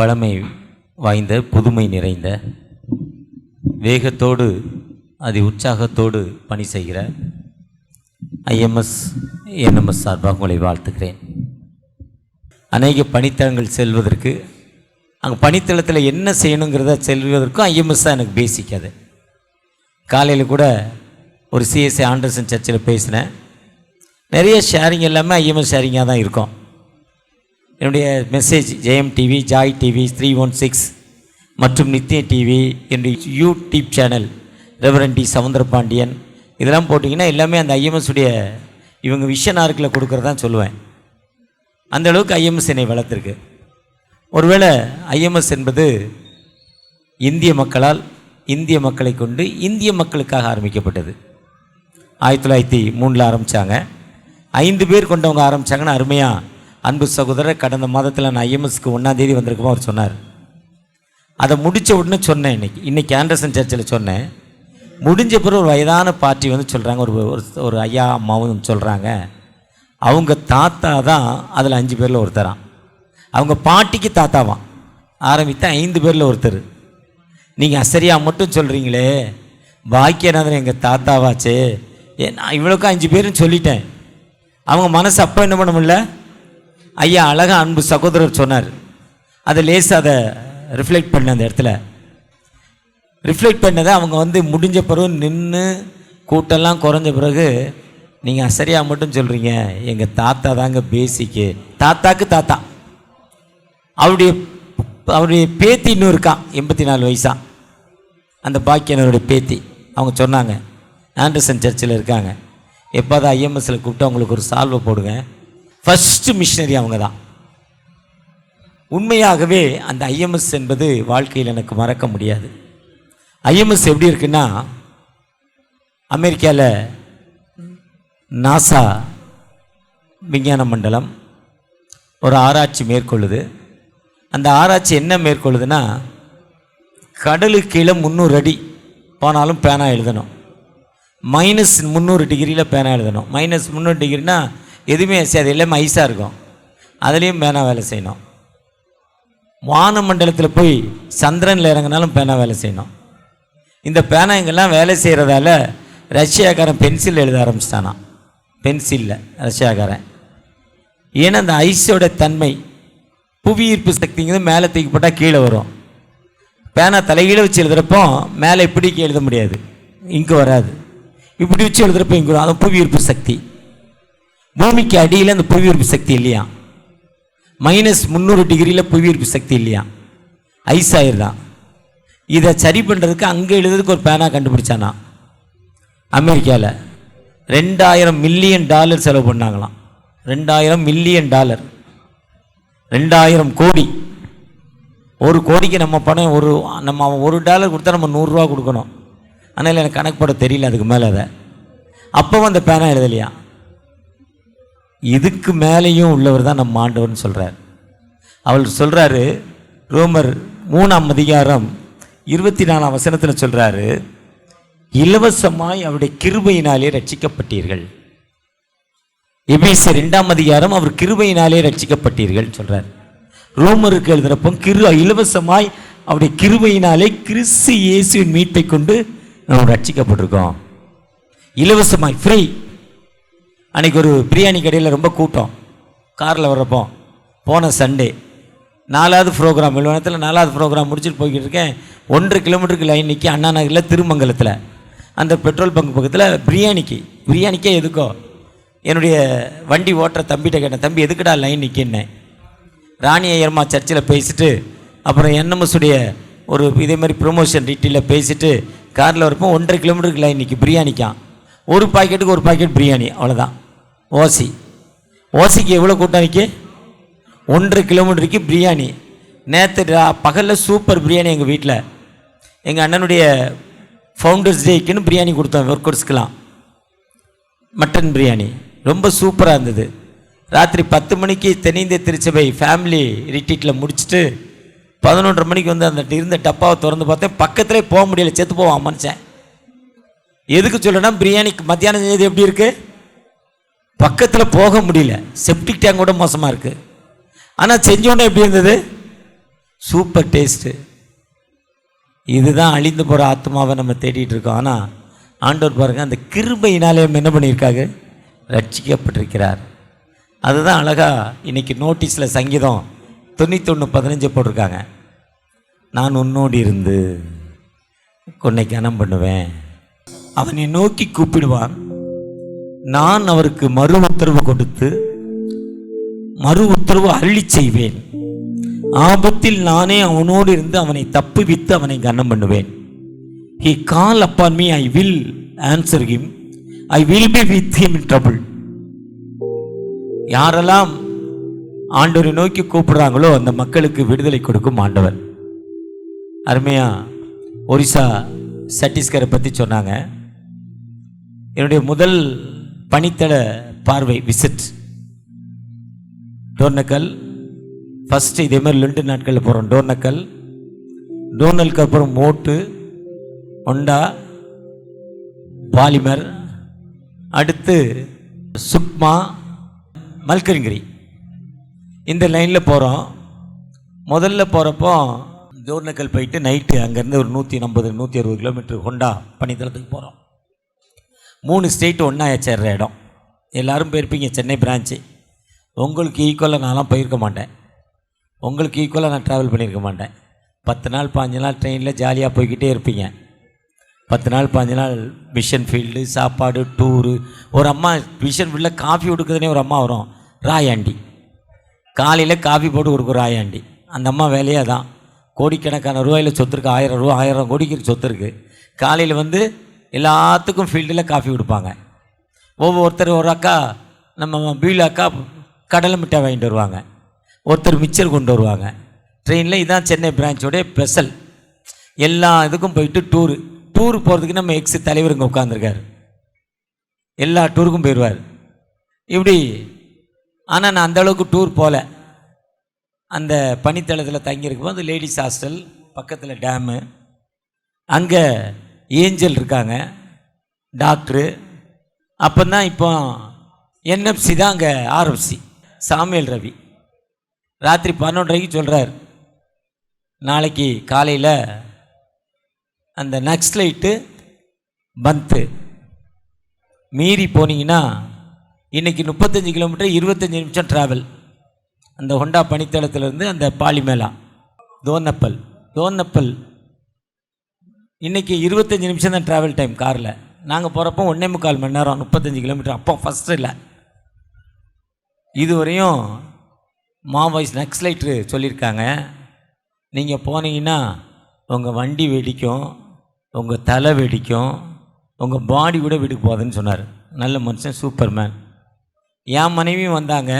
பழமை வாய்ந்த புதுமை நிறைந்த வேகத்தோடு அதி உற்சாகத்தோடு பணி செய்கிற ஐஎம்எஸ் என்எம்எஸ் சார்பாக உங்களை வாழ்த்துக்கிறேன். அநேக பணித்தளங்கள் செல்வதற்கு அங்கே பணித்தளத்தில் என்ன செய்யணுங்கிறத செல்வதற்கும் ஐஎம்எஸ் தான் எனக்கு பேசிக். அது காலையில் கூட ஒரு சிஎஸ்ஐ ஆண்டர்சன் சர்ச்சில் பேசினேன். நிறைய ஷேரிங் எல்லாமே ஐஎம்எஸ் ஷேரிங்காக தான் இருக்கும். என்னுடைய message Jeyam TV, joy TV, 316 மற்றும் நித்திய டிவி, என்னுடைய YouTube channel reverend D Soundarapandian, இதெல்லாம் போட்டிங்கன்னா எல்லாமே அந்த ஐஎம்எஸ் உடைய இவங்க விஷனார்க்கில் கொடுக்குறதான் சொல்லுவேன். அந்தளவுக்கு ஐஎம்எஸ் என்னை வளர்த்துருக்கு. ஒருவேளை ஐஎம்எஸ் என்பது இந்திய மக்களால் இந்திய மக்களை கொண்டு இந்திய மக்களுக்காக ஆரம்பிக்கப்பட்டது. 1903 ஆரம்பித்தாங்க. 5 பேர் கொண்டவங்க ஆரம்பித்தாங்கன்னு அருமையாக அன்பு சகோதரர் கடந்த மாதத்தில் நான் ஐஎம்எஸ்க்கு 1ஆம் தேதி வந்திருக்குமா அவர் சொன்னார். அதை முடித்த உடனே சொன்னேன். இன்றைக்கி ஆண்டர்சன் சர்ச்சில் சொன்னேன். முடிஞ்ச பிறகு ஒரு வயதான பார்ட்டி வந்து சொல்கிறாங்க, ஒரு ஐயா அம்மாவும் சொல்கிறாங்க, அவங்க தாத்தா தான் அதில் 5 பேரில் ஒருத்தரான். அவங்க பாட்டிக்கு தாத்தாவான். ஆரம்பித்த 5 பேரில் ஒருத்தர். நீங்கள் அசரியா மட்டும் சொல்கிறீங்களே, பாக்கியநாதன் எங்கள் தாத்தாவாச்சே, நான் இவ்வளோக்கும் 5 பேருன்னு சொல்லிட்டேன். அவங்க மனசு அப்போ என்ன பண்ண முடியல. ஐயா அழகாக அன்பு சகோதரர் சொன்னார். அதை லேசாக அதை ரிஃப்ளெக்ட் பண்ண அந்த இடத்துல ரிஃப்ளெக்ட் பண்ணதை அவங்க வந்து முடிஞ்ச பிறகு நின்று கூட்டெல்லாம் குறைஞ்ச பிறகு நீங்கள் அசரியா மட்டும் சொல்கிறீங்க, எங்கள் தாத்தா தாங்க பேசிக்கு. தாத்தாக்கு தாத்தா. அவருடைய பேத்தி இன்னும் இருக்கான், 84 வயசா. அந்த பாக்கியனருடைய பேத்தி. அவங்க சொன்னாங்க ஆண்டர்சன் சர்ச்சில் இருக்காங்க, எப்போதான் ஐஎம்எஸ்சில் கூப்பிட்டு அவங்களுக்கு ஒரு சால்வை போடுங்க. ஃபஸ்ட்டு மிஷினரி அவங்க தான். உண்மையாகவே அந்த ஐஎம்எஸ் என்பது வாழ்க்கையில் எனக்கு மறக்க முடியாது. ஐஎம்எஸ் எப்படி இருக்குன்னா, அமெரிக்காவில் நாசா விஞ்ஞான மண்டலம் ஒரு ஆராய்ச்சி மேற்கொள்ளுது. அந்த ஆராய்ச்சி என்ன மேற்கொள்ளுதுன்னா, கடலுக்கு கீழே 300 அடி போனாலும் பேனா எழுதணும். -300 டிகிரியில் பேனா எழுதணும். -300 டிகிரினா எதுவுமே அது எல்லாமே ஐஸாக இருக்கும். அதுலேயும் பேனா வேலை செய்யணும். வானமண்டலத்தில் போய் சந்திரனில் இறங்கினாலும் பேனா வேலை செய்யணும். இந்த பேனா இங்கெல்லாம் வேலை செய்கிறதால ரஷ்யாக்காரன் பென்சில் எழுத ஆரம்பிச்சிட்டானா. பென்சிலில் ரஷ்யாக்காரன். ஏன்னா அந்த ஐஸோட தன்மை, புவி ஈர்ப்பு சக்திங்கிறது மேலே தூக்கி போட்டால் கீழே வரும். பேனா தலைகீழே வச்சு எழுதுகிறப்போ மேலே இப்படிக்கு எழுத முடியாது, இங்கு வராது. இப்படி வச்சு எழுதுகிறப்போ இங்கே வரும். அது புவி ஈர்ப்பு சக்தி. பூமிக்கு அடியில் அந்த புவியீர்ப்பு சக்தி இல்லையா, -300 டிகிரியில் புவியீர்ப்பு சக்தி இல்லையா, ஐஸ் ஆயிடுதான். இதை சரி பண்ணுறதுக்கு அங்கே எழுதுறதுக்கு ஒரு பேனா கண்டுபிடிச்சானா. அமெரிக்காவில் $2000 மில்லியன் செலவு பண்ணாங்களாம். $2000 மில்லியன், 2000 கோடி. ஒரு கோடிக்கு நம்ம பணம் நம்ம $1 கொடுத்தா நம்ம $100 கொடுக்கணும். அதனால் எனக்கு கணக்கு போட தெரியல அதுக்கு மேலே. அதை அப்போவும் அந்த பேனா எழுதலையா. இதுக்கு மேலேயும் உள்ளவர் தான் நம்ம ஆண்டவர்னு சொல்கிறார். அவர் சொல்கிறாரு, ரோமர் 3ஆம் அதிகாரம் 24ஆம் வசனத்தில் சொல்கிறாரு, இலவசமாய் அவருடைய கிருபையினாலே ரட்சிக்கப்பட்டீர்கள். எபேசியர் 2ஆம் அதிகாரம் அவர் கிருபையினாலே ரட்சிக்கப்பட்டீர்கள் சொல்கிறார். ரோமருக்கு எழுதுகிறப்போ இலவசமாய் அவருடைய கிருபையினாலே கிறிஸ்து இயேசுவின் மீட்பை கொண்டு நம்ம ரட்சிக்கப்பட்டிருக்கோம். இலவசமாய், ஃப்ரீ. அன்றைக்கி ஒரு பிரியாணி கடையில் ரொம்ப கூட்டம். காரில் வர்றப்போ போன சண்டே 4வது ப்ரோக்ராம், விழுவனத்தில் 4வது ப்ரோக்ராம் முடிச்சுட்டு போய்கிட்டு இருக்கேன். 1.5 கிலோமீட்டருக்கு லைன் நிற்கி அண்ணா நகரில் திருமங்கலத்தில் அந்த பெட்ரோல் பங்க் பக்கத்தில் பிரியாணிக்கே எதுக்கோ என்னுடைய வண்டி ஓட்டுற தம்பிகிட்ட கேட்டேன், தம்பி எதுக்குடா லைன் நிற்கின்னேன். ராணி ஐயர்மா சர்ச்சில் பேசிட்டு அப்புறம் என்எம்எஸ்ஸுடைய ஒரு இதே மாதிரி ப்ரொமோஷன் டீட்டெயிலில் பேசிவிட்டு காரில் வரப்போ 1.5 கிலோமீட்டருக்கு லைன் நிற்கி பிரியாணிக்கான். ஒரு பாக்கெட்டுக்கு ஒரு பாக்கெட் பிரியாணி, அவ்வளோதான். ஓசிக்கு எவ்வளோ கூட்டம் நிற்கி, 1.5 கிலோமீட்டருக்கு பிரியாணி. நேற்று பகலில் சூப்பர் பிரியாணி. எங்கள் வீட்டில் எங்கள் அண்ணனுடைய ஃபவுண்டர்ஸ் டேக்குன்னு பிரியாணி கொடுத்தோம். ஒர்க்கர்ஸ்க்கெலாம் மட்டன் பிரியாணி ரொம்ப சூப்பராக இருந்தது. ராத்திரி 10 மணிக்கு தென்னிந்திய திருச்சபை ஃபேமிலி ரிட்ரீட்டில் முடிச்சுட்டு 11:30 மணிக்கு வந்து அந்த இருந்த டப்பாவை திறந்து பார்த்தேன். பக்கத்திலே போக முடியலை, செத்து போவான் மனுஷன். எதுக்கு சொல்லணும், பிரியாணிக்கு மத்தியானம் செஞ்சது எப்படி இருக்குது, பக்கத்தில் போக முடியல. செப்டிக் டேங்க் கூட மோசமாக இருக்குது. ஆனால் செஞ்சோன்னே எப்படி இருந்தது, சூப்பர் டேஸ்ட்டு. இதுதான் அழிந்து போகிற ஆத்மாவை நம்ம தேடிட்டு இருக்கோம். ஆனால் ஆண்டவர் பாருங்கள், அந்த கிருபையினாலே என்ன பண்ணியிருக்காங்க, ரட்சிக்கப்பட்டிருக்கிறார். அதுதான் அழகாக இன்றைக்கி நோட்டீஸில் சங்கீதம் 91:15 போட்டிருக்காங்க. நான் உன்னோடு இருந்து உன்னை கனம் பண்ணுவேன், அவனை நோக்கி கூப்பிடுவான், நான் அவருக்கு மறு உத்தரவு கொடுத்து மறு உத்தரவு அருளி செய்வேன், ஆபத்தில் நானே அவனோடு இருந்து அவனை தப்புவித்து அவனை கனம் பண்ணுவேன். He call upon me, I will answer him, I will be with him in trouble. யாரெல்லாம் ஆண்டவரை நோக்கி கூப்பிடுறாங்களோ அந்த மக்களுக்கு விடுதலை கொடுக்கும் ஆண்டவர். அருமையா ஒரிசா சத்தீஸ்கரை பற்றி சொன்னாங்க. என்னுடைய முதல் பணித்தள பார்வை விசிட் டோர்னக்கல். ஃபஸ்ட்டு இதே மாதிரி 2 நாட்களில் போகிறோம். டோர்னலுக்கு அப்புறம் மோட்டு, ஒண்டா, பாலிமர், அடுத்து சுக்மா, மல்கரிங்கிரி, இந்த லைனில் போகிறோம். முதல்ல போகிறப்போ டோர்னக்கல் போயிட்டு நைட்டு அங்கேருந்து ஒரு 150-160 கிலோமீட்டர் ஹொண்டா பணித்தளத்துக்கு போகிறோம். 3 ஸ்டேட்டு ஒன்றா சேர்ற இடம். எல்லோரும் போயிருப்பீங்க சென்னை பிரான்ச்சு. உங்களுக்கு ஈக்குவலாக நான்லாம் போயிருக்க மாட்டேன். உங்களுக்கு ஈக்குவலாக நான் ட்ராவல் பண்ணியிருக்க மாட்டேன். 10 நாள் 15 நாள் ட்ரெயினில் ஜாலியாக போய்கிட்டே இருப்பீங்க. 10 நாள் 15 நாள் மிஷன் ஃபீல்டு, சாப்பாடு, டூரு. ஒரு அம்மா மிஷன் ஃபீல்டில் காஃபி கொடுக்குறதுனே ஒரு அம்மா வரும், ராயாண்டி. காலையில் காஃபி போட்டு கொடுக்கும் ராயாண்டி. அந்த அம்மா வேலையே தான். கோடிக்கணக்கான ரூபாயில் சொத்து இருக்குது, 1000 கோடிக்கு சொத்து இருக்குது. காலையில் வந்து எல்லாத்துக்கும் ஃபீல்டில் காஃபி கொடுப்பாங்க. ஒவ்வொருத்தர், ஒரு அக்கா நம்ம பீல் அக்கா கடலை மிட்டாய் வாங்கிட்டு வருவாங்க, ஒருத்தர் மிச்சர் கொண்டு வருவாங்க. ட்ரெயினில் இதான் சென்னை பிரான்ச்சோடைய ஸ்பெஷல். எல்லா இதுக்கும் போயிட்டு டூரு போகிறதுக்கு நம்ம எக்ஸ் தலைவர் இங்கே உட்காந்துருக்கார், எல்லா டூருக்கும் போயிடுவார் இப்படி. ஆனால் நான் அந்தளவுக்கு டூர் போகல. அந்த பனித்தளத்தில் தங்கியிருக்கும் போது லேடிஸ் ஹாஸ்டல் பக்கத்தில் டேமு, அங்கே ஏஞ்சல் இருக்காங்க, டாக்டரு. அப்போ தான் இப்போ என்எஃப்சி தான் அங்கே ஆர்எஃப்சி. சாமுவேல் ரவி ராத்திரி 11:30 சொல்கிறார், நாளைக்கு காலையில் அந்த நக்ஸ்லைட்டு பந்து மீறி போனீங்கன்னா இன்றைக்கி 35 கிலோமீட்டர் 25 நிமிஷம் ட்ராவல். அந்த ஹொண்டா பனித்தளத்திலேருந்து அந்த பாலிமேலா டோர்னப்பல் இன்றைக்கி 25 நிமிஷம் தான் ட்ராவல் டைம் காரில். நாங்கள் போகிறப்போ 1.25 மணி நேரம் 35 கிலோமீட்டர். அப்போ ஃபஸ்ட்டு இல்லை, இதுவரையும் மாவோயிஸ்ட் நக்ஸ்லைட்டு சொல்லியிருக்காங்க, நீங்கள் போனீங்கன்னா உங்கள் வண்டி வெடிக்கும், உங்கள் தலை வெடிக்கும், உங்கள் பாடி கூட வெடிக்க போகுதுன்னு சொன்னார். நல்ல மனுஷன், சூப்பர் மேன். என் மனைவியும் வந்தாங்க,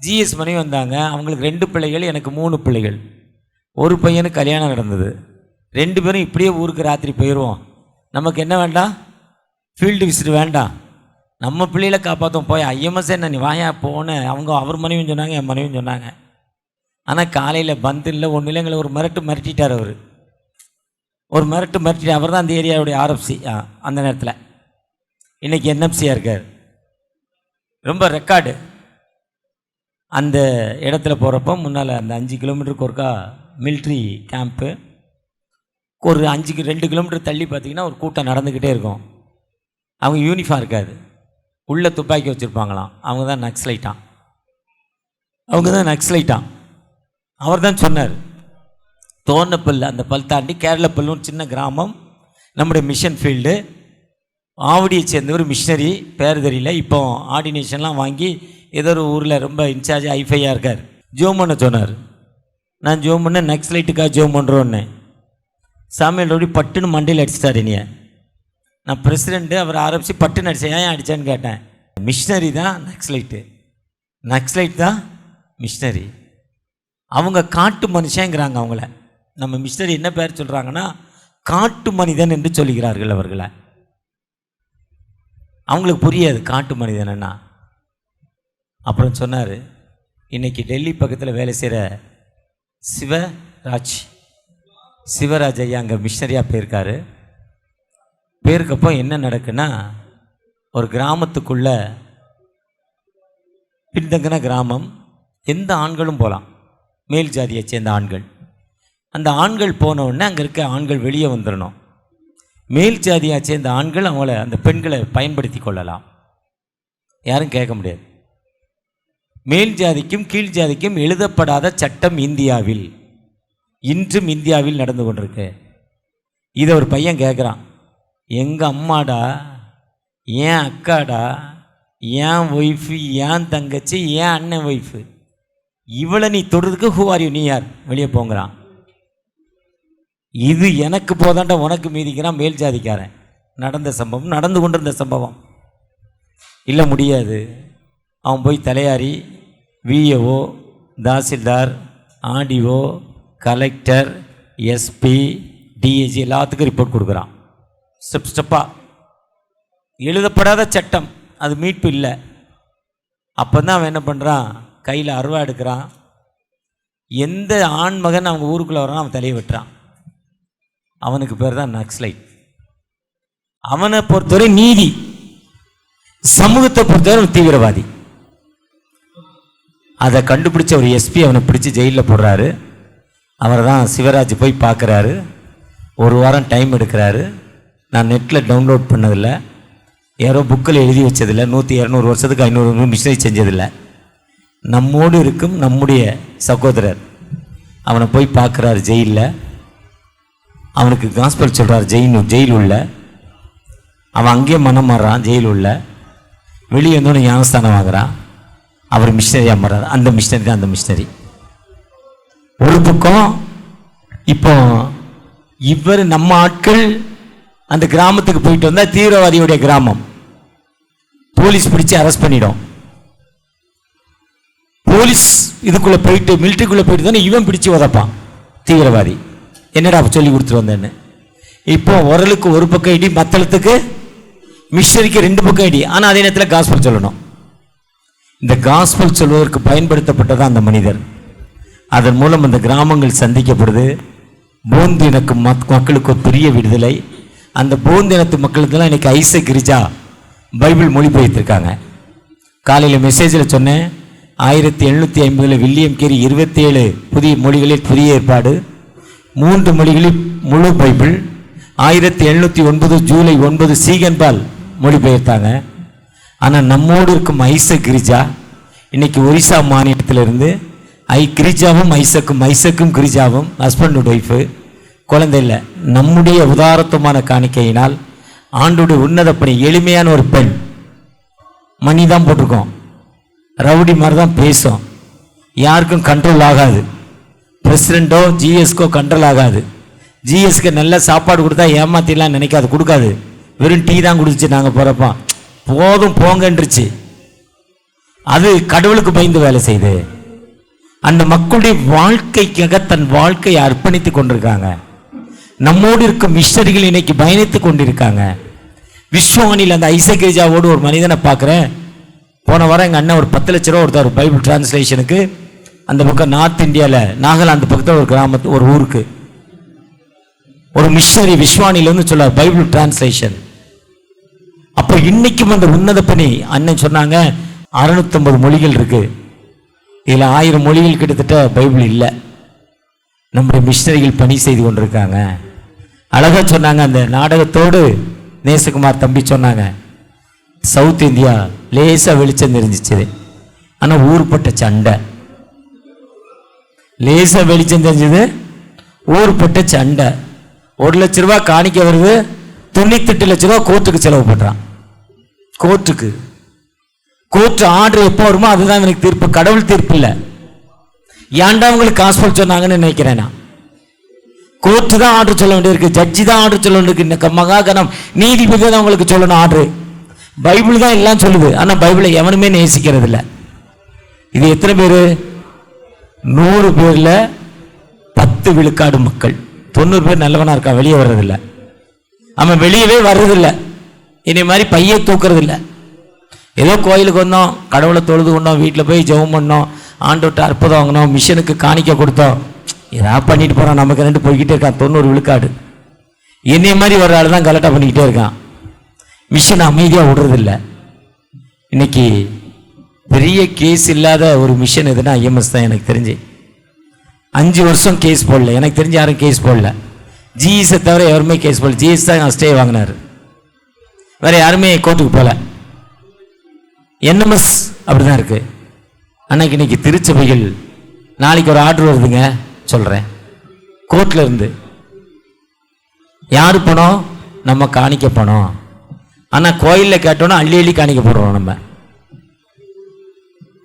ஜிஎஸ் மனைவி வந்தாங்க. அவங்களுக்கு 2 பிள்ளைகள், எனக்கு 3 பிள்ளைகள். ஒரு பையனுக்கு கல்யாணம் நடந்தது. 2 பேரும் இப்படியே ஊருக்கு ராத்திரி போயிடுவோம். நமக்கு என்ன வேண்டாம், ஃபீல்டு விசிட் வேண்டாம், நம்ம பிள்ளைகளை காப்பாற்றும். போய் ஐஎம்எஸ் என்ன நீ வாயா போனேன். அவர் மனைவியும் சொன்னாங்க, என் மனைவியும் சொன்னாங்க. ஆனால் காலையில் பந்து இல்லை, ஒன்றும் இல்லை. எங்களை ஒரு மிரட்டிட்டார் அவர். ஒரு மிரட்டிட்டார். அவர் தான் அந்த ஏரியாவுடைய ஆர்எஃப்சி அந்த நேரத்தில். இன்றைக்கி என்எஃப்சியாக இருக்கார். ரொம்ப ரெக்கார்டு. அந்த இடத்துல போகிறப்போ முன்னால் அந்த 5 கிலோமீட்டருக்கு ஒருக்கா மிலிட்ரி கேம்ப்பு, ஒரு 2 கிலோமீட்டர் தள்ளி பார்த்திங்கன்னா ஒரு கூட்டம் நடந்துக்கிட்டே இருக்கும். அவங்க யூனிஃபார்ம் இருக்காது, உள்ளே துப்பாக்கி வச்சுருப்பாங்களாம். அவங்க தான் நக்ஸ்லைட்டான். அவர் தான் சொன்னார், தோர்னப்பல் அந்த பல் தாண்டி கேரளப்பல்னு ஒரு சின்ன கிராமம், நம்முடைய மிஷன் ஃபீல்டு. ஆவடியை சேர்ந்த ஒரு மிஷினரி, பேர் தெரியல. இப்போ ஆர்டினேஷன்லாம் வாங்கி ஏதோ ஒரு ஊரில் ரொம்ப இன்சார்ஜ் ஐஃபையாக இருக்கார். ஜோம் பண்ண சொன்னார். நான் ஜோம் பண்ண நக்ஸ்லைட்டுக்காக ஜோம் பண்ணுறோன்னே. சாமியல் ரவி பட்டுன்னு மண்டையில் அடிச்சிட்டார் என்னைய. நான் பிரசிடெண்ட்டு, அவர் ஆரம்பித்து பட்டுன்னு அடித்தேன். ஏன் அடித்தான்னு கேட்டேன். மிஷினரி தான் நக்ஸ்லைட் தான் மிஷினரி. அவங்க காட்டு மனுஷங்கிறாங்க அவங்கள. நம்ம மிஷினரி என்ன பேர் சொல்கிறாங்கன்னா காட்டு மனிதன் என்று சொல்லுகிறார்கள் அவர்களை. அவங்களுக்கு புரியாது காட்டு மனிதன்னா. அப்புறம் சொன்னார், இன்றைக்கி டெல்லி பக்கத்தில் வேலை செய்கிற சிவராஜ் ஐயா அங்கே மிஷனரியாக போயிருக்காரு. போயிருக்கப்போ என்ன நடக்குன்னா, ஒரு கிராமத்துக்குள்ளே, பின்தங்கின கிராமம், எந்த ஆண்களும் போகலாம், மேல் ஜாதியை சேர்ந்த ஆண்கள். அந்த ஆண்கள் போன உடனே அங்கே இருக்க ஆண்கள் வெளியே வந்துடணும். மேல் ஜாதியை சேர்ந்த ஆண்கள் அவங்கள அந்த பெண்களை பயன்படுத்தி கொள்ளலாம், யாரும் கேட்க முடியாது. மேல் ஜாதிக்கும் கீழ் ஜாதிக்கும் எழுதப்படாத சட்டம் இந்தியாவில் இன்றும் இந்தியாவில் நடந்து கொண்டிருக்கு. இதை ஒரு பையன் கேட்குறான், எங்கள் அம்மாடா, ஏன் அக்காடா, ஏன் ஒய்ஃபு, ஏன் தங்கச்சி, ஏன் அண்ணன் ஒய்ஃபு, இவளை நீ தொடுறதுக்கு ஹூ ஆர் யூ, நீ யார், வெளியே போங்கிறான். இது எனக்கு போதாண்டா உனக்கு மீதிக்கிறான் மேல் ஜாதிக்காரன். நடந்த சம்பவம், நடந்து கொண்டிருந்த சம்பவம். இல்லை முடியாது, அவன் போய் தலையாரி விஏஓ, தாசில்தார், ஆர்டிஓ, கலெக்டர், எஸ்பி, டிஏஜி எல்லாத்துக்கும் ரிப்போர்ட் கொடுக்குறான். ஸ்டெப்பாக எழுதப்படாத சட்டம், அது மீட்பு இல்லை. அப்போ தான் அவன் என்ன பண்ணுறான், கையில் அருவா எடுக்கிறான். எந்த ஆண்மகன் அவங்க ஊருக்குள்ளே வரான் அவன் தலையை வெட்டுறான். அவனுக்கு பேர் தான் நக்ஸலைட். அவனை பொறுத்தவரை நீதி, சமூகத்தை பொறுத்தவரை தீவிரவாதி. அதை கண்டுபிடிச்ச ஒரு எஸ்பி அவனை பிடிச்சி ஜெயிலில் போடுறாரு. அவர் தான் சிவராஜ் போய் பார்க்குறாரு. ஒரு வாரம் டைம் எடுக்கிறாரு. நான் நெட்டில் டவுன்லோட் பண்ணதில்லை, யாரோ புக்கில் எழுதி வச்சதில்லை, 100-200 வருஷத்துக்கு 500 மிஷினரி செஞ்சதில்லை. நம்மோடு இருக்கும் நம்முடைய சகோதரர் அவனை போய் பார்க்குறாரு ஜெயிலில். அவனுக்கு காஸ்பல் சொல்கிறார் ஜெயில் உள்ள. அவன் அங்கேயே மனம் மாறுறான். ஜெயில் உள்ள வெளியே வந்தோடனே ஞானஸ்தானம் வாங்குறான். அவர் மிஷினரியாக மாறார். அந்த மிஷினரி தான் அந்த மிஷினரி. ஒரு பக்கம் இப்போ இவர் நம்ம ஆட்கள் அந்த கிராமத்துக்கு போயிட்டு வந்தால் தீவிரவாதியுடைய கிராமம், போலீஸ் பிடிச்சி அரெஸ்ட் பண்ணிடும். போலீஸ் இதுக்குள்ளே போயிட்டு மிலிட்டரிக்குள்ளே போயிட்டு தானே இவன் பிடிச்சி உதப்பான் தீவிரவாதி. என்னடா சொல்லி கொடுத்துட்டு வந்தேன்னு. இப்போ உரலுக்கு ஒரு பக்கம் ஐடி, மத்தளத்துக்கு மிஷனரிக்கு 2 பக்கம் ஐடி. ஆனால் அதே நேரத்தில் காஸ்பல் சொல்லணும். இந்த காஸ்பல் சொல்வதற்கு பயன்படுத்தப்பட்டதான் அந்த மனிதர். அதன் மூலம் அந்த கிராமங்கள் சந்திக்கப்படுது. போந்து இனக்கு மக்களுக்கு பெரிய விடுதலை. அந்த போந்து இனத்து மக்களுக்கெல்லாம் இன்னைக்கு ஐசக் ரிஜா பைபிள் மொழிபெயர்த்திருக்காங்க. காலையில் மெசேஜில் சொன்னேன், 1750 வில்லியம் கேரி 27 புதிய மொழிகளில் புதிய ஏற்பாடு, 3 மொழிகளில் முழு பைபிள். 1709 ஜூலை 9 சீகன்பால் மொழிபெயர்த்தாங்க. ஆனால் நம்மோடு இருக்கும் ஐசக் கிரிஜா இன்னைக்கு ஒரிசா மாநிலத்திலிருந்து கிரிஜாவும் ஐசக்கும் கிரிஜாவும் ஹஸ்பண்ட் அண்ட் ஒய்ஃபு, குழந்தை இல்லை. நம்முடைய உதாரத்துவமான காணிக்கையினால் ஆண்டுடைய உன்னத பணி. எளிமையான ஒரு பெண், மணி தான் போட்டிருக்கோம், ரவுடி மாதிரி தான் பேசும், யாருக்கும் கண்ட்ரோல் ஆகாது. பிரசிடெண்ட்டோ ஜிஎஸ்கோ கண்ட்ரோல் ஆகாது. ஜிஎஸ்க்கு நல்ல சாப்பாடு கொடுத்தா ஏமாத்திடலாம் நினைக்காது, கொடுக்காது. வெறும் டீ தான் குடிச்சு நாங்கள் போகிறப்போ போதும் போங்கன்றுச்சு. அது கடவுளுக்கு பயந்து வேலை செய்யுது. அந்த மக்களுடைய வாழ்க்கைக்காக தன் வாழ்க்கையை அர்ப்பணித்து கொண்டிருக்காங்க. நம்மோடு இருக்கும் மிஷனரிகள் இன்னைக்கு பயணித்து கொண்டிருக்காங்க. விஸ்வானில் அந்த ஐசக் ரிஜாவோடு ஒரு மனிதனை பார்க்குறேன். போன வாரம் எங்கள் அண்ணன் ஒரு 10 லட்ச ரூபா கொடுத்தார் பைபிள் டிரான்ஸ்லேஷனுக்கு. அந்த பக்கம் நார்த் இந்தியாவில் நாகாலாந்து பக்கத்தில் ஒரு கிராமத்து ஒரு ஊருக்கு ஒரு மிஷனரி விஸ்வானிலேருந்து சொல்லார் பைபிள் டிரான்ஸ்லேஷன். அப்போ இன்னைக்கும் அந்த உன்னத பணி. அண்ணன் சொன்னாங்க 650 மொழிகள் இருக்கு, இதில் 1000 மொழிகள் கிட்டத்தட்ட பைபிள் இல்லை. நம்முடைய மிஷனரிகள் பணி செய்து கொண்டிருக்காங்க. அழகாக சொன்னாங்க. அந்த நாடகத்தோடு நேசகுமார் தம்பி சொன்னாங்க, சவுத் இந்தியா லேசாக வெளிச்சம் தெரிஞ்சிச்சு, ஆனால் ஊர்பட்ட சண்டை. லேசாக வெளிச்சம் தெரிஞ்சது, ஊர்பட்ட சண்டை. 1 லட்ச ரூபா காணிக்க வருது, 98 லட்ச ரூபா கோர்ட்டுக்கு செலவு பண்ணுறான். கோர்ட்டு ஆர்டர் எப்போ வருமோ அதுதான் எனக்கு தீர்ப்பு, கடவுள் தீர்ப்பு இல்லை. ஏன்டா அவங்களுக்கு காஸ்பல் சொன்னாங்கன்னு நினைக்கிறேன் நான். கோர்ட்டு தான் ஆர்டர் சொல்ல வேண்டியிருக்கு, ஜட்ஜி தான் ஆர்டர் சொல்ல வேண்டியிருக்கு, மகாகணம் நீதிபதி தான் அவங்களுக்கு சொல்லணும் ஆர்டர். பைபிள் தான் எல்லாம் சொல்லுது, ஆனால் பைபிளை எவனுமே நேசிக்கிறது இல்லை. இது எத்தனை பேர்? 100 பேரில் 10 விழுக்காடு மக்கள். 90 பேர் நல்லவனா இருக்கா, வெளியே வர்றதில்லை. அவன் வெளியவே வர்றதில்லை. இதே மாதிரி பையை தூக்குறதில்லை. ஏதோ கோயிலுக்கு வந்தோம், கடவுளை தொழுது கொண்டோம், வீட்டில் போய் ஜெபம் பண்ணோம், ஆண்டோட்ட அற்புதம் வாங்கினோம், மிஷனுக்கு காணிக்க கொடுத்தோம், ஏதாவது பண்ணிட்டு போகிறோம், நமக்கு 2 போய்கிட்டே இருக்கான். 90 விழுக்காடு. என்னைய மாதிரி ஒரு ஆள் தான் கலெக்டாக பண்ணிக்கிட்டே இருக்கான். மிஷன் அமைதியாக விடுறதில்லை. இன்னைக்கு பெரிய கேஸ் இல்லாத ஒரு மிஷன் எதுனா ஐஎம்எஸ் தான் எனக்கு தெரிஞ்சு. 5 வருஷம் கேஸ் போடல, எனக்கு தெரிஞ்சு யாரும் கேஸ் போடல. ஜிஎஸை தவிர யாருமே கேஸ் போடல. ஜிஎஸ் தான் ஸ்டே வாங்கினார், வேற யாருமே கோர்ட்டுக்கு போகல. என்எம்எஸ் அப்படிதான் இருக்கு. அன்னைக்கு இன்னைக்கு திருச்சபைகள் நாளைக்கு ஒரு ஆர்டர் வருதுங்க, சொல்கிறேன், கோர்ட்டில் இருந்து. யார் பணம்? நம்ம காணிக்க பணம். ஆனால் கோயிலில் கேட்டோன்னா அள்ளி அள்ளி காணிக்க போடுறோம். நம்ம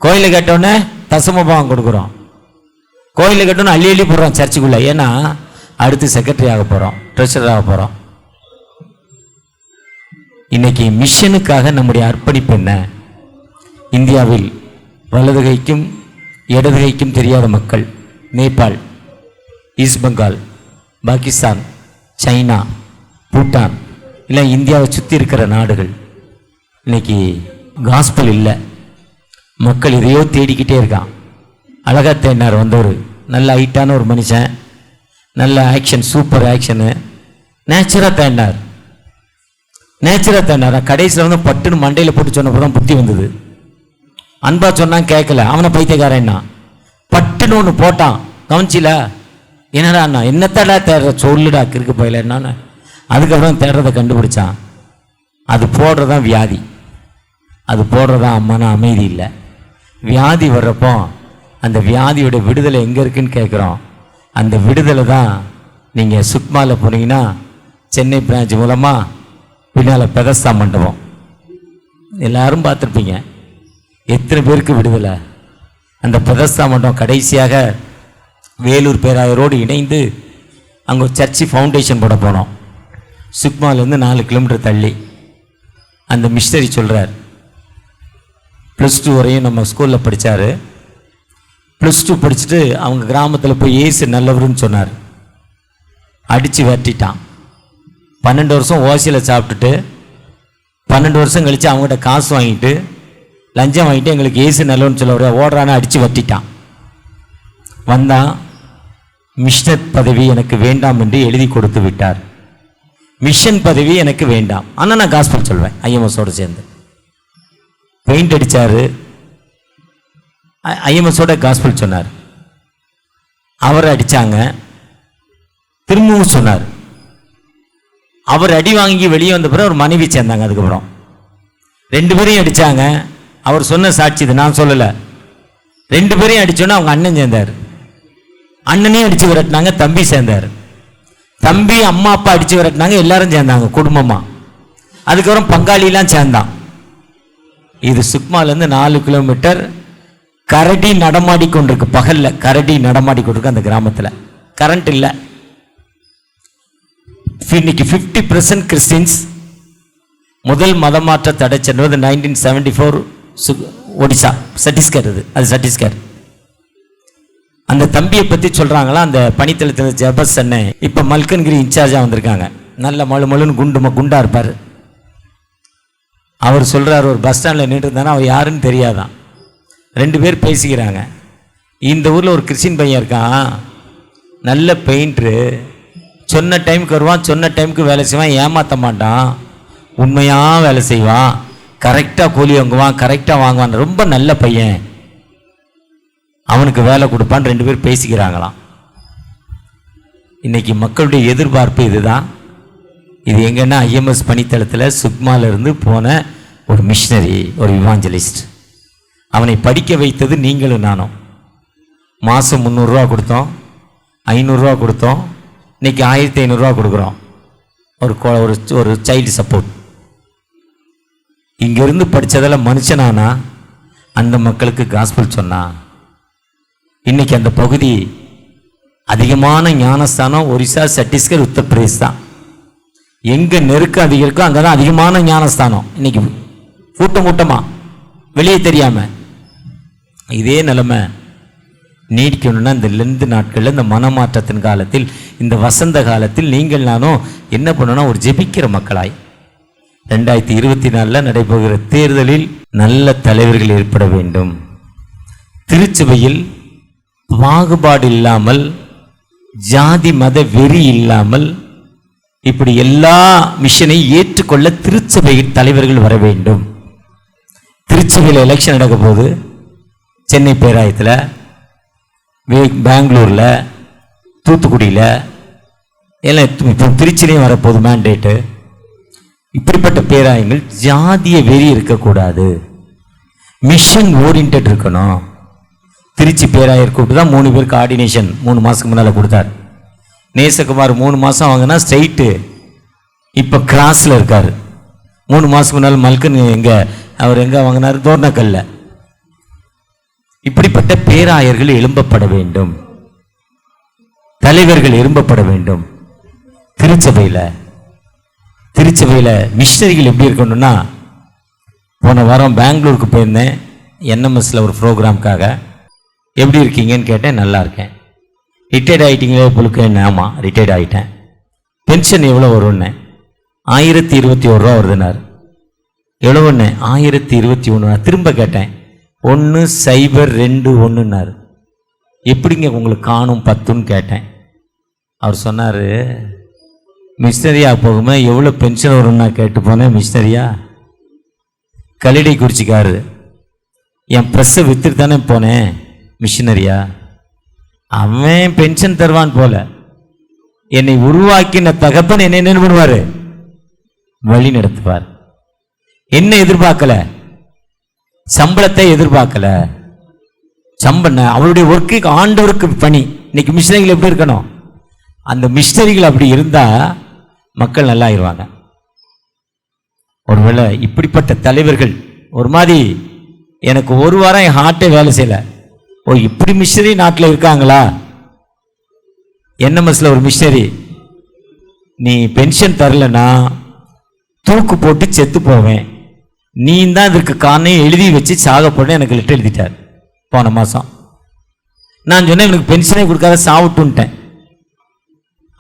கோயிலில் கேட்டோன்னே தசமபாகம் கொடுக்குறோம், கோயிலில் கேட்டோன்னே அள்ளி அள்ளி போடுறோம் சர்ச்சுக்குள்ளே. ஏன்னா அடுத்து செக்ரட்டரி ஆக போகிறோம், ட்ரெஷரர் ஆக போகிறோம். இன்னைக்கு மிஷனுக்காக நம்முடைய அர்ப்பணிப்பு என்ன? இந்தியாவில் வலதுகைக்கும் இடதுகைக்கும் தெரியாத மக்கள், நேபாள், ஈஸ்ட் பெங்கால், பாகிஸ்தான், சைனா, பூட்டான், இல்லை இந்தியாவை சுற்றி இருக்கிற நாடுகள், இன்னைக்கு காஸ்பல் இல்லை. மக்கள் இதையோ தேடிக்கிட்டே இருக்கான். அழகா தேடினார் வந்தவர், நல்ல ஹைட்டான ஒரு மனுஷன், நல்ல ஆக்ஷன், சூப்பர் ஆக்ஷனு, நேச்சராக தேடினார். கடைசியில் வந்து பட்டுன்னு மண்டையில் போட்டு சொன்னப்போ தான் புத்தி வந்தது. அன்பா சொன்னான், கேட்கல, அவனை பைத்தியக்காரன்னா பட்டுன்னு ஒன்று போட்டான். கவனிச்சில என்னடா அண்ணா என்னத்தடா தேடுற, சொல்லுடா கிறுக்கு போயில என்னான்னு. அதுக்கப்புறம் தேடுறதை கண்டுபிடிச்சான். அது போடுறதான் வியாதி, அது போடுறதான் அம்மானா அமைதி இல்லை. வியாதி வர்றப்போ அந்த வியாதியோட விடுதலை எங்கே இருக்குன்னு கேட்குறோம். அந்த விடுதலை தான் நீங்கள் சுக்மாவில் போனீங்கன்னா சென்னை பிரான்ச் மூலமாக பின்னால் பெதஸ்தா மண்டபம் எல்லாரும் பார்த்துருப்பீங்க. எத்தனை பேருக்கு விடுதலை? அந்த பெதஸ்தா மண்டபம் கடைசியாக வேலூர் பேராயரோடு இணைந்து அங்கே ஒரு சர்ச்சு ஃபவுண்டேஷன் போட போனோம். சுக்மாலேருந்து 4 கிலோமீட்டர் தள்ளி. அந்த மிஷனரி சொல்கிறார், +2 வரையும் நம்ம ஸ்கூலில் படித்தார். +2 படிச்சுட்டு அவங்க கிராமத்தில் போய் ஏசு நல்லவருன்னு சொன்னார். அடித்து வெட்டிட்டான். 12 வருஷம் ஓசியில் சாப்பிட்டுட்டு 12 வருஷம் கழித்து அவங்ககிட்ட காசு வாங்கிட்டு லஞ்சம் வாங்கிட்டு எங்களுக்கு ஏசு நல்லவன்னு சொல்ல ஓடுறான்னு அடித்து வெட்டிட்டான். வந்தான், மிஷனர் பதவி எனக்கு வேண்டாம் என்று எழுதி கொடுத்து விட்டார். மிஷன் பதவி எனக்கு வேண்டாம், ஆனால் நான் காஸ்பல் சொல்வேன். ஐஎம்எஸோடு சேர்ந்து பெயிண்ட் அடித்தார், ஐஎம்எஸோட காஸ்பல் சொன்னார். அவரை அடித்தாங்க, திரும்பவும் சொன்னார். அவர் அடி வாங்கி வெளியே வந்த பிறகு ஒரு மனைவி சேர்ந்தாங்க. அதுக்கப்புறம் 2 பேரையும் அடித்தாங்க. அவர் சொன்ன சாட்சி இது, நான் சொல்லலை. 2 பேரையும் அடித்தோன்னா அவங்க அண்ணன் சேர்ந்தார். அண்ணனையும் அடித்து விரட்டினாங்க, தம்பி சேர்ந்தார். தம்பி அம்மா அப்பா அடித்து விரட்டினாங்க, எல்லாரும் சேர்ந்தாங்க குடும்பமாக. அதுக்கப்புறம் பங்காளிலாம் சேர்ந்தான். இது சுக்மாலேருந்து 4 கிலோமீட்டர் கரடி நடமாடி கொண்டிருக்கு. பகலில் கரடி நடமாடி கொண்டிருக்கு அந்த கிராமத்தில். கரண்ட் இல்லை. இன்னைக்கு 50% கிறிஸ்டின்ஸ். முதல் மதமாற்ற தடை சென்றது 1974 ஒடிசா, சத்தீஸ்கர். அது சத்தீஸ்கர். அந்த தம்பியை பற்றி சொல்கிறாங்களா, அந்த பனித்தளத்தில் ஜபஸ் சென்னை இப்போ மல்கன்கிரி இன்சார்ஜாக வந்திருக்காங்க. நல்ல மழுமழுன்னு குண்டாக இருப்பார். அவர் சொல்கிறார், ஒரு பஸ் ஸ்டாண்டில் நின்று இருந்தானா அவர் யாருன்னு தெரியாதான். 2 பேர் பேசிக்கிறாங்க. இந்த ஊரில் ஒரு கிறிஸ்டின் பையன் இருக்கான், நல்ல பெயிண்ட்ரு, சொன்ன டைமுக்கு வருவான், சொன்ன டைமுக்கு வேலை செய்வான், ஏமாற்ற மாட்டான், உண்மையாக வேலை செய்வான், கரெக்டாக கூலி வாங்குவான், கரெக்டாக வாங்குவான், ரொம்ப நல்ல பையன், அவனுக்கு வேலை கொடுப்பான்னு 2 பேர் பேசிக்கிறாங்களாம். இன்னைக்கு மக்களுடைய எதிர்பார்ப்பு இதுதான். இது எங்கன்னா ஐஎம்எஸ் பணித்தளத்தில் சுக்மாலிருந்து போன ஒரு மிஷனரி, ஒரு இவாஞ்சலிஸ்ட். அவனை படிக்க வைத்தது நீங்களும் நானும். மாதம் 300 ரூபா கொடுத்தோம், 500 ரூபா கொடுத்தோம், இன்னைக்கு 1500 ரூபா கொடுக்குறோம். ஒரு சைல்டு சப்போர்ட். இங்கிருந்து படித்ததில் மனுஷனானா அந்த மக்களுக்கு காஸ்பல் சொன்னா. இன்னைக்கு அந்த பகுதி அதிகமான ஞானஸ்தானம் ஒரிசா, சத்தீஸ்கர், உத்தரப்பிரதேஷ் தான். எங்கே நெருக்கம் அதிகம் இருக்கோ அங்கே தான் அதிகமான ஞானஸ்தானம். இன்னைக்கு கூட்டமாக வெளியே தெரியாமல். இதே நிலைமை நீடிக்கணும்னா இந்த லெந்து நாட்களில், இந்த மனமாற்றத்தின் காலத்தில், இந்த வசந்த காலத்தில் நீங்கள் நானும் என்ன பண்ணணும், ஒரு ஜெபிக்கிற மக்களாய் 2024 நடைபெறுகிற தேர்தலில் நல்ல தலைவர்கள் ஏற்பட வேண்டும். திருச்சபையில் பாகுபாடு இல்லாமல், ஜாதி மத வெறி இல்லாமல், இப்படி எல்லா மிஷனை ஏற்றுக்கொள்ள திருச்சபை தலைவர்கள் வர வேண்டும். திருச்சபையில் எலெக்ஷன் நடக்க போது சென்னை பேராயத்தில் பெங்களூரில், தூத்துக்குடியில், எல்லாம் இப்போ திருச்சிலையும் வரப்போகுது மேண்டேட்டு. இப்படிப்பட்ட பேராயங்கள் ஜாதிய வெறி இருக்கக்கூடாது, மிஷன் ஓரியன்ட் இருக்கணும். திருச்சி பேராயர் கூப்பிட்டு தான் 3 பேருக்கு ஆர்டினேஷன் 3 மாதத்துக்கு முன்னால் கொடுத்தார். நேசகுமார் 3 மாதம் வாங்கினா ஸ்ட்ரைட்டு, இப்போ கிராஸில் இருக்கார். 3 மாதத்துக்கு முன்னால் மல்கன் அவர் எங்கே வாங்கினார்? தோர்ணக்கல்ல. இப்படிப்பட்ட பேராயர்கள் எழும்பப்பட வேண்டும், தலைவர்கள் எழும்பப்பட வேண்டும். திருச்சபையில் மிஷனரிகள் எப்படி இருக்கணும்னா, போன வாரம் பெங்களூருக்கு போயிருந்தேன் NMSல ஒரு ப்ரோக்ராம்காக. எப்படி இருக்கீங்கன்னு கேட்டேன். நல்லா இருக்கேன். ரிட்டையர்ட் ஆகிட்டீங்களே பொழுக்கு? ஆமாம், ரிட்டையர்ட் ஆகிட்டேன். பென்ஷன் எவ்வளோ வரும்னு? 1021 ரூபா வருதுனார். எவ்வளோன்னு? 1021. திரும்ப கேட்டேன். 1021ன்னாரு. எப்படிங்க உங்களுக்கு காணும் 10ன்னு கேட்டேன். அவர் சொன்னார், மிஷனரியா போகும்போது எவ்வளோ பென்ஷன் வரும்னா கேட்டு போனேன். மிஷனரியா கலிடை குறிச்சிக்காரு, என் ப்ரெஸ்ஸை விற்றுட்டு தானே போனேன். மிஷனரியா அவன் பென்ஷன் தருவான் போல, என்னை உருவாக்கின தகப்பன் என்னை என்ன பண்ணுவார்? வழி நடத்துவார். என்ன எதிர்பார்க்கல? சம்பளத்தை எதிர்பார்க்கல. அவருடைய ஒர்க்கு ஆண்டவருக்கு பணி. இன்னைக்கு மிஷனரிகள் எப்படி இருக்கணும்? அந்த மிஷனரிகள் அப்படி இருந்தால் மக்கள் நல்லா ஆயிடுவாங்க. ஒருவேளை இப்படிப்பட்ட தலைவர்கள் ஒரு மாதிரி, எனக்கு ஒரு வாரம் என் ஹார்ட்டே வேலை செய்யலை. ஓ, இப்படி மிஷனரி நாட்டில் இருக்காங்களா? NMSல ஒரு மிஷனரி, நீ பென்ஷன் தரலன்னா தூக்கு போட்டு செத்து போவேன், நீ தான் இதற்கு காரணம் எழுதி வச்சு சாக போட எனக்கு லெட்டர் எழுதிட்டார் போன மாதம். நான் சொன்னேன், எனக்கு பென்ஷனே கொடுக்காத சாவிட்டுன்ட்டேன்.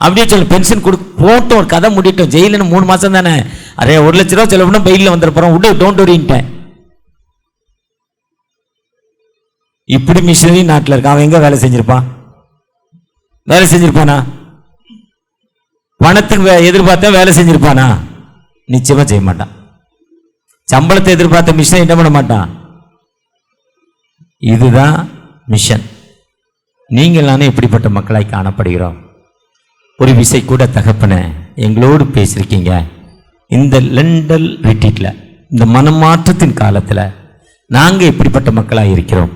அப்படியே சொல்ல, பென்ஷன் போட்டோம், ஒரு கதை முடிட்டோம். ஜெயிலுன்னு 3 மாதம் தானே, அதே 1 லட்ச ரூபா செலவுனா பெயிலில் வந்துருப்போம், விடு, டோன்ட் வரின்ட்டேன். இப்படி மிஷனரி நாட்டில் இருக்கான். அவன் எங்கே வேலை செஞ்சிருப்பான்? வேலை செஞ்சிருப்பானா? பணத்துக்கு எதிர்பார்த்தா வேலை செஞ்சிருப்பானா? நிச்சயமா செய்ய மாட்டான். சம்பளத்தை எதிர்பார்த்த மிஷன் என்ன பண்ண மாட்டான். இதுதான் மிஷன். நீங்கள் நானே எப்படிப்பட்ட மக்களாய் காணப்படுகிறோம்? ஒரு விசை கூட தகப்பனை எங்களோடு பேசியிருக்கீங்க. இந்த லண்டன் ரிட்ரீட்ல, இந்த மனமாற்றத்தின் காலத்தில் நாங்கள் எப்படிப்பட்ட மக்களாக இருக்கிறோம்?